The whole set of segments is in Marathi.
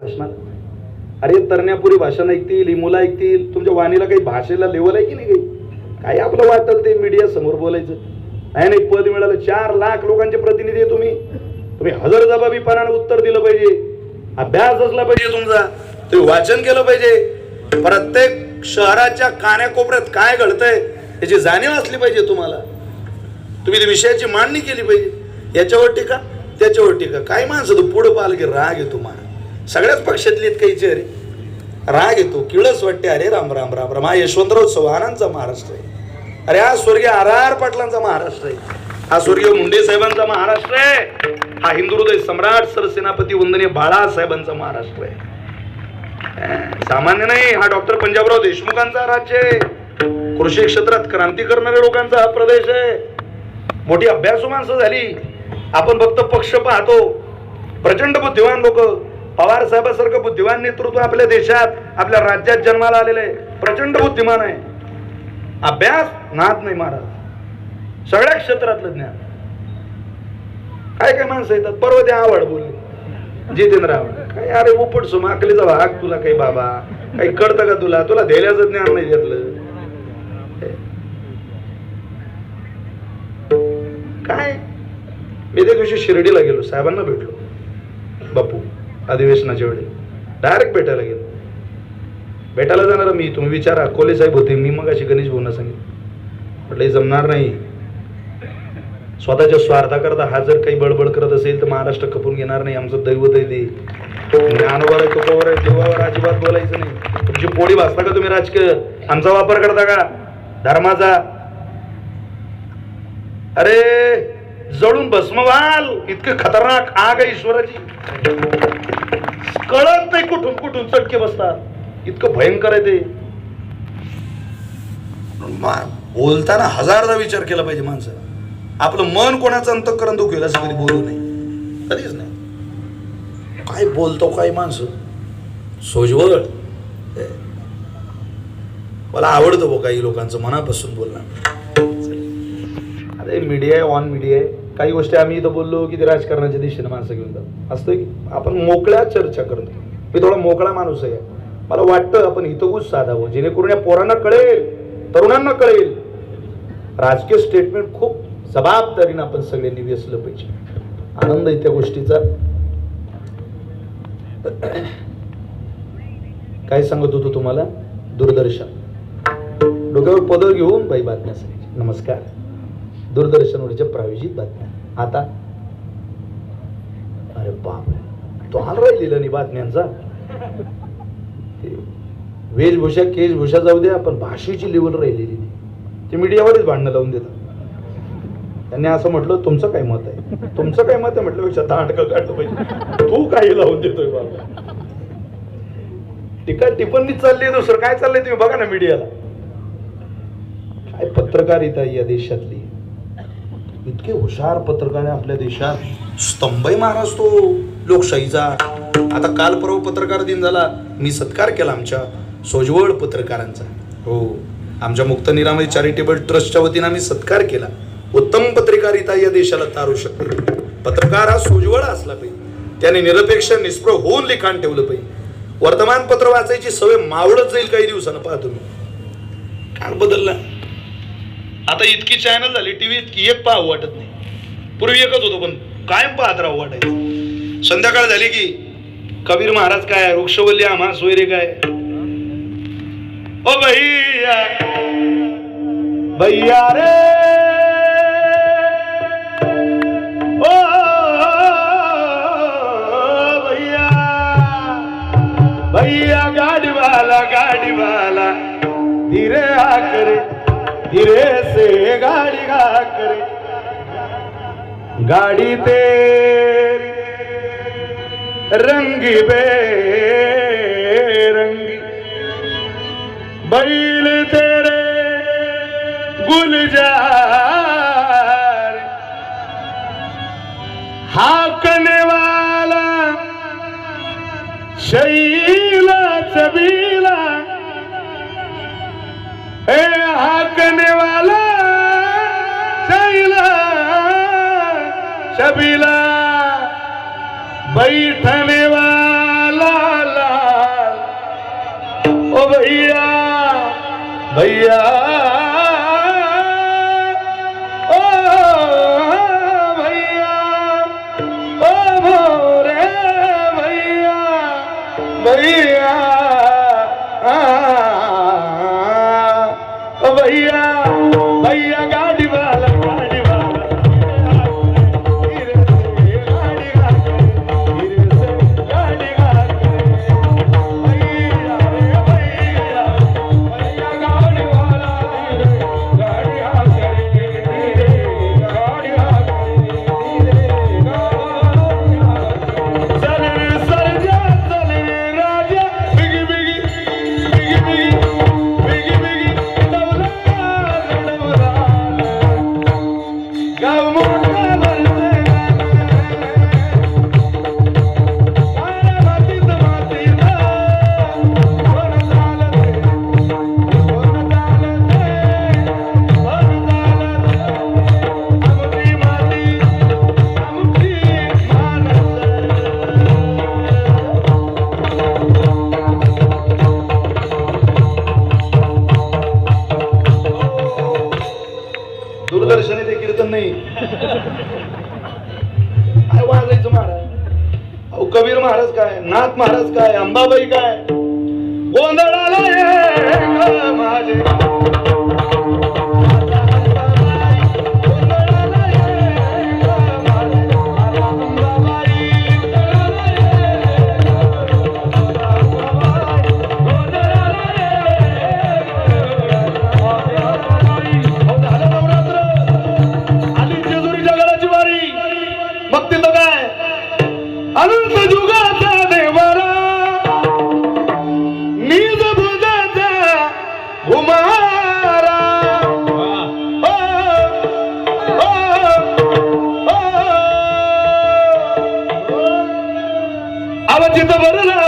असणार. अरे तरण्यापुरी भाषण ऐकतील, ही मुलं ऐकतील. तुमच्या वाणीला काही भाषेला लेवल आहे की नाही? काही आपलं वाटलं ते मीडिया समोर बोलायचं. नाही पद मिळालं, 4 लाख लोकांचे प्रतिनिधी आहे तुम्ही हजरजबाबीपणाने उत्तर दिलं पाहिजे. अभ्यास असला पाहिजे तुमचा, तुम्ही वाचन केलं पाहिजे. प्रत्येक शहराच्या कान्याकोपऱ्यात काय घडतंय याची जाणीव असली पाहिजे तुम्हाला. तुम्ही त्या विषयाची मांडणी केली पाहिजे. याच्यावर टीका, त्याच्यावर टीका. काय माणसं तू पुढं पाहिलं की राग येतो मला. सगळ्याच पक्षातली काही अरे राग येतो, किळस वाटते. अरे राम राम राम राम. हा यशवंतराव चव्हाणांचा महाराष्ट्र आहे. अरे हा स्वर्गीय RR पाटलांचा महाराष्ट्र आहे. हा स्वर्गीय मुंडे साहेबांचा महाराष्ट्र आहे. हा हिंदू हृदय सम्राट सरसेनापती वंदनीय बाळासाहेबांचा महाराष्ट्र आहे. सामान्य नाही. हा डॉक्टर पंजाबराव देशमुखांचा राज्य आहे. कृषी क्षेत्रात क्रांती करणाऱ्या लोकांचा हा प्रदेश आहे. मोठी अभ्यासू माणसं झाली. आपण फक्त पक्ष पाहतो. प्रचंड बुद्धिवान लोक, पवार साहेबांसारखं बुद्धिवान नेतृत्व आपल्या देशात, आपल्या राज्यात जन्माला आलेलं आहे. प्रचंड बुद्धिमान आहे. अभ्यास नाद नाही महाराज. सगळ्या क्षेत्रातलं ज्ञान. काय काय माणसं येतात. परवा ते आवड बोलले जितेंद्र आवड. काय अरे उपट सुमाकलीचा भाग तुला काही बाबा काही कळतं का तुला? तुला धेल्याचं ज्ञान नाही घेतलं काय? मी त्या दिवशी शिर्डीला गेलो, साहेबांना भेटलो. बापू अधिवेशनाच्या वेळी डायरेक्ट भेटायला गेलो. भेटायला जाणार मी, तुम्ही विचारा. कोले साहेब होते, मी मग अशी गणेश भाऊंना सांगितलं म्हटलं जमणार नाही. स्वतःच्या स्वार्थाकरता हा जर काही बडबड करत असेल तर महाराष्ट्र खपून घेणार नाही. आमचं दैवत आहे ते. ज्ञानवर आहे, तुकोवर आहे, देवावर अजिबात बोलायचं नाही. तुमची पोळी भासता का तुम्ही? राजकीय आमचा वापर करता का धर्माचा? अरे जळून भस्म व्हाल इतके खतरनाक आग आहे ईश्वराची. कळत नाही कुठून कुठून चटके बसतात. इतकं भयंकर आहे ते. बोलताना हजारदा विचार केला पाहिजे माणसाला. आपलं मन कोणाचं अंतःकरण दुखेल असं कधी बोलू नाही, कधीच नाही. काय बोलतो काय माणसं सोजवळ. मला आवडतं बघ काही लोकांचं मनापासून बोलणं. अरे मीडिया आहे, ऑन मीडिया आहे. काही गोष्टी आम्ही इथं बोललो की ते राजकारणाच्या दिशेने माणसं घेऊन जातो. असतं की आपण मोकळ्या चर्चा करतो. मी थोडा मोकळा माणूस आहे. मला वाटतं आपण हितगुज साधावं जेणेकरून या पोरांना कळेल, तरुणांना कळेल. राजकीय स्टेटमेंट खूप जबाबदारीनं आपण सगळ्यांनी वेचलं पाहिजे. आनंद आहे त्या गोष्टीचा. काय सांगत होतो तुम्हाला? दूरदर्शन डोक्यावर पदर घेऊन बाई बातम्या सांगायची. नमस्कार, दूरदर्शनवरच्या प्रायोजित बातम्या. आता अरे बाप, तो हाल राहिलेला नाही बातम्यांचा. वेशभूषा केशभूषा जाऊ द्या, पण भाषेची लेवल राहिलेली नाही. ते मीडियावरच भांडणं लावून देतात. त्यांनी असं म्हटलं तुमचं काय मत आहे, तुमचं काय मत आहे म्हटलं पेक्षा दांडकं काढलं पाहिजे. तू काही लावून देतोय बाबा. टीका टिप्पणी चालली, दुसरं काय चाललंय तुम्ही बघा ना मीडियाला. काय पत्रकारिता या देशातली. इतके हुशार पत्रकार आहे आपल्या देशात. स्तंभ आहे महाराज तो लोकशाहीचा. आता काल परवा पत्रकार दिन झाला. मी सत्कार केला आमच्या सोजवळ पत्रकारांचा. हो, आमच्या मुक्त निरामय चॅरिटेबल ट्रस्टच्या वतीने आम्ही सत्कार केला. उत्तम पत्रकारिता या देशाला तारू शकते. पत्रकार हा सोजवळ असला पाहिजे. त्याने निरपेक्ष निष्प्रभ होऊन लिखाण ठेवलं पाहिजे. वर्तमानपत्र वाचायची सवय मावळत जाईल काही दिवसानं. पहा तुम्ही काळ बदलला. आता इतकी चॅनल झाली टीव्ही, इतकी एक पाहावं वाटत नाही. पूर्वी एकच होतो पण कायम पाहत राहावं वाटायचं. संध्याकाळ झाली की कबीर महाराज काय, वृक्षवल्ली आम्हा सोयरे काय. ओ भैया भैया रे, ओ भैया भैया गाड़ी वाला धीरे आकर धीरे से गाड़ी आकर गाड़ी तेरी रंगी बेरंगी बैल तेरे गुलजार हाकने वाला शैला चबीला ए हाकने वाला शैला चबीला बैठने वाला भैया ओ भैया ओ मोरे भैया भैया भैया भैया गाड़ी वाला गाड़ी वाला धीरे से गाड़ी गाड़ी भैया रे भैया भैया गाड़ी वाला धीरे गाड़ी चल रे सरजा चल रे राजा बिगी बिगी बिगी बिगी बिगी बिगी डबला डबला गाव मोठा भरते गाण्या मातीत मातीला कोण चालते कोण चालते आमची माती आमची दूरदर्शनी ते कीर्तन नाही काय वाजायचं महाराज अहो कबीर महाराज काय नाथ महाराज काय अंबाबाई काय गोंधळाला ये ग माझे गोंधळाला ये ग माझे अंबाबाई झालं नवरात्र आली जेजुरीच्या गडाची वारी मग तिथं काय अनंत जुगाचा देवारा निज बुधाचा घुमारा ओ, ओ, ओ, अवचित भरला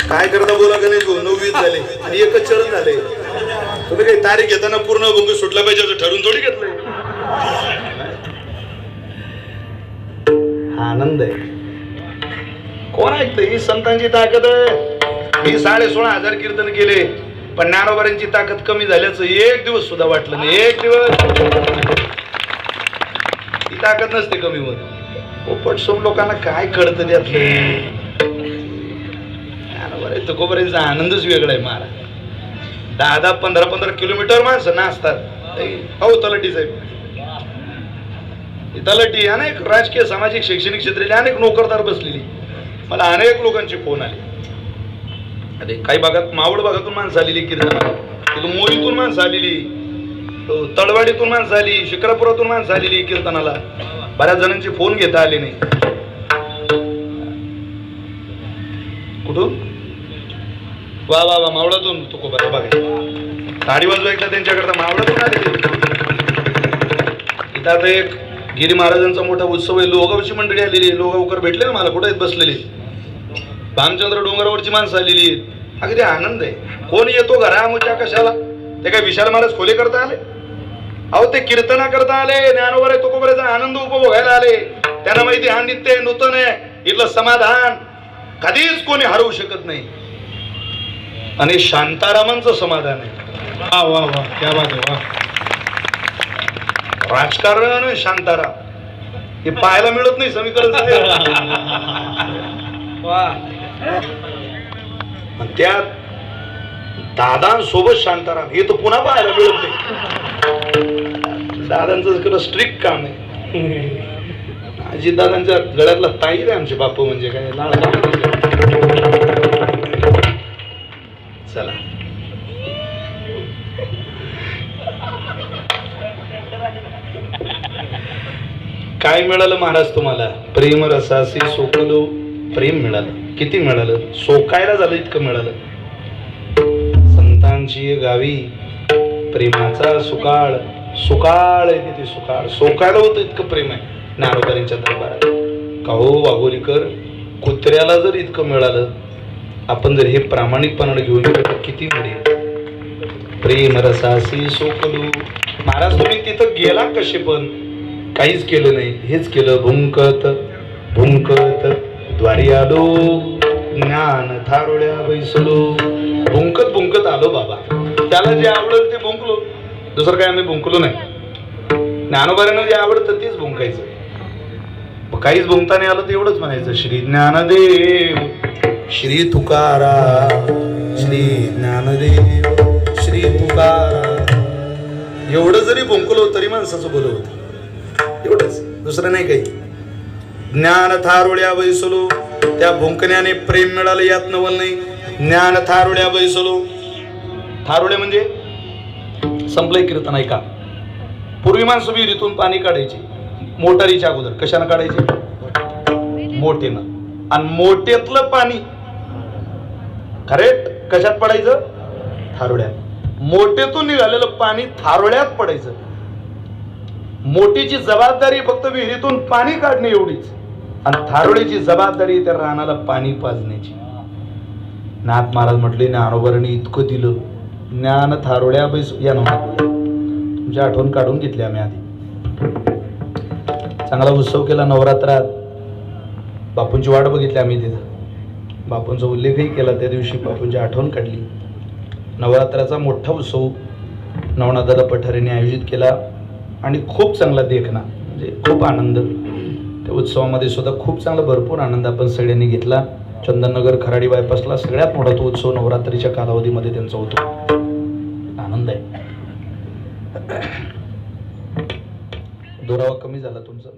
काय करता बोला का नाही? 9-20 झाले आणि एकच चरण झाले. तुम्ही काही तारीख घेताना पूर्ण भंग सुटला पाहिजे असं ठरवून थोडी घेतलंय. आनंद आहे. कोण ऐकतं? ही संतांची ताकद आहे. मी 16,500 कीर्तन केले पण ज्ञानोबांची ताकद कमी झाल्याचं एक दिवस सुद्धा वाटलं नाही. एक दिवस ही ताकद नसते कमी होत. पोपट सोम लोकांना काय कळतं त्यातलं? ज्ञानोबांचा तुकोबांचा आनंदच वेगळा आहे. महाराज 10-15 किलोमीटर माणसं नाचतात. हो तलाठी साहेब, तलाठी अनेक राजकीय सामाजिक शैक्षणिक क्षेत्रातले अनेक नोकरदार बसलेली. मला अनेक लोकांचे फोन आले. अरे काही भागात मावळ भागातून माणसं आलेली कीर्तनाला, तिथून मोरीतून माणसं आलेली, तळवाडीतून माणसं आली, शिक्रापुरातून माणसं आलेली कीर्तनाला. बऱ्याच जणांचे फोन घेता आले नाही. कुठून? वा वा वा मावळातून तुकोबा बघा साडी वाजवायला त्यांच्याकरता मावळातून आले. इथं आता एक गिरी महाराजांचा मोठा उत्सव आहे. लोगावची मंडळी आलेली. लोगावकर भेटले ना मला, कुठे आहेत बसलेले? भामचंद्र डोंगरावरची माणसं आलेली. अगदी आनंद आहे. कोण येतो घरामुच्या कशाला? ते काय विशाल महाराज खोले करता आले? अहो ते कीर्तना करता आले. ज्ञानोबा तुकोबाचा आनंद उपभोगायला आले. त्यांना माहिती हा नित्य आहे, नूतन आहे. इथलं समाधान कधीच कोणी हरवू शकत नाही. आणि शांतारामांचं समाधान आहे. वा वा वा क्या बात आहे. वा राजकारण शांताराम हे पाहायला मिळत नाही समीकरण. त्यात दादांसोबत शांताराम हे तर पुन्हा पाहायला मिळत नाही. दादांचं स्ट्रिक्ट काम आहे. अजित दादांच्या गळ्यातला ताईर आहे आमचे बापू. म्हणजे काय लाड. चला काय मिळालं महाराज तुम्हाला? प्रेम रसासी सोकलो. प्रेम मिळालं. किती मिळालं? सोकायला झालं इतकं मिळालं. संतांची गावी प्रेमाचा सुकाळ. सुकाळ आहे तिथे सुकाळ. सोकायला होतं इतकं प्रेम आहे ज्ञानोबांच्या दरबारात. का हो वाघोलीकर, कुत्र्याला जर इतकं मिळालं, आपण जर हे प्रामाणिकपणाने घेऊन गेलो तर किती मिळेल? प्रेम रसासी सोकलो. महाराज तुम्ही तिथं गेला कसे? पण काहीच केलं नाही. हेच केलं. भुंकत भुंकत द्वारी आलो, ज्ञान थारोळ्या बैसलो. भुंकत भुंकत आलो बाबा. त्याला जे आवडलं ते भुंकलो. दुसरं काय आम्ही भुंकलो नाही. ज्ञानोबांना जे आवडतं तेच भुंकायचं. काहीच भुंकता नाही आलं तर एवढंच म्हणायचं, श्री ज्ञानदेव श्री तुकाराम, श्री ज्ञानदेव श्री तुकाराम. एवढं जरी भुंकलो तरी माणसाचं बोल होतं. एवढंच, दुसरं नाही काही. ज्ञान थारोळ्या बैसलो. त्या भुंकण्याने प्रेम मिळालं यात नवल नाही. ज्ञान थारोळ्या बैसलो. थारोळ्या म्हणजे संपलंय कीर्तन ऐका. पूर्वी माणसं विहिरीतून पाणी काढायची मोटारीच्या अगोदर. कशानं काढायची? मोठेनं. आणि मोठ्यातलं पाणी करेक्ट कशात पडायचं? थारोळ्यात. मोठेतून निघालेलं पाणी थारोळ्यात पडायचं. मोठीची जबाबदारी फक्त विहिरीतून पाणी काढणे एवढीच, आणि थारोळ्याची जबाबदारी त्या रानाला पाणी पाजण्याची. नाथ महाराज म्हटले ज्ञानोबांनी इतकं दिलं. ज्ञान थारोळ्या बैस या नव्हतं. तुमची आठवण काढून घेतली आम्ही आधी. चांगला उत्सव केला नवरात्रात. बापूंची वाट बघितली आम्ही तिथं. बापूंचा उल्लेखही केला त्या दिवशी. बापूंची आठवण काढली. नवरात्राचा मोठा उत्सव नवनाथदादा पठारेने आयोजित केला आणि खूप चांगला देखना, म्हणजे खूप आनंद. त्या उत्सवामध्ये सुद्धा खूप चांगला भरपूर आनंद आपण सगळ्यांनी घेतला. चंदननगर खराडी बायपासला सगळ्यात मोठा तो उत्सव नवरात्रीच्या कालावधीमध्ये त्यांचा होतो. आनंद आहे. दोरावा कमी झाला तुमचा.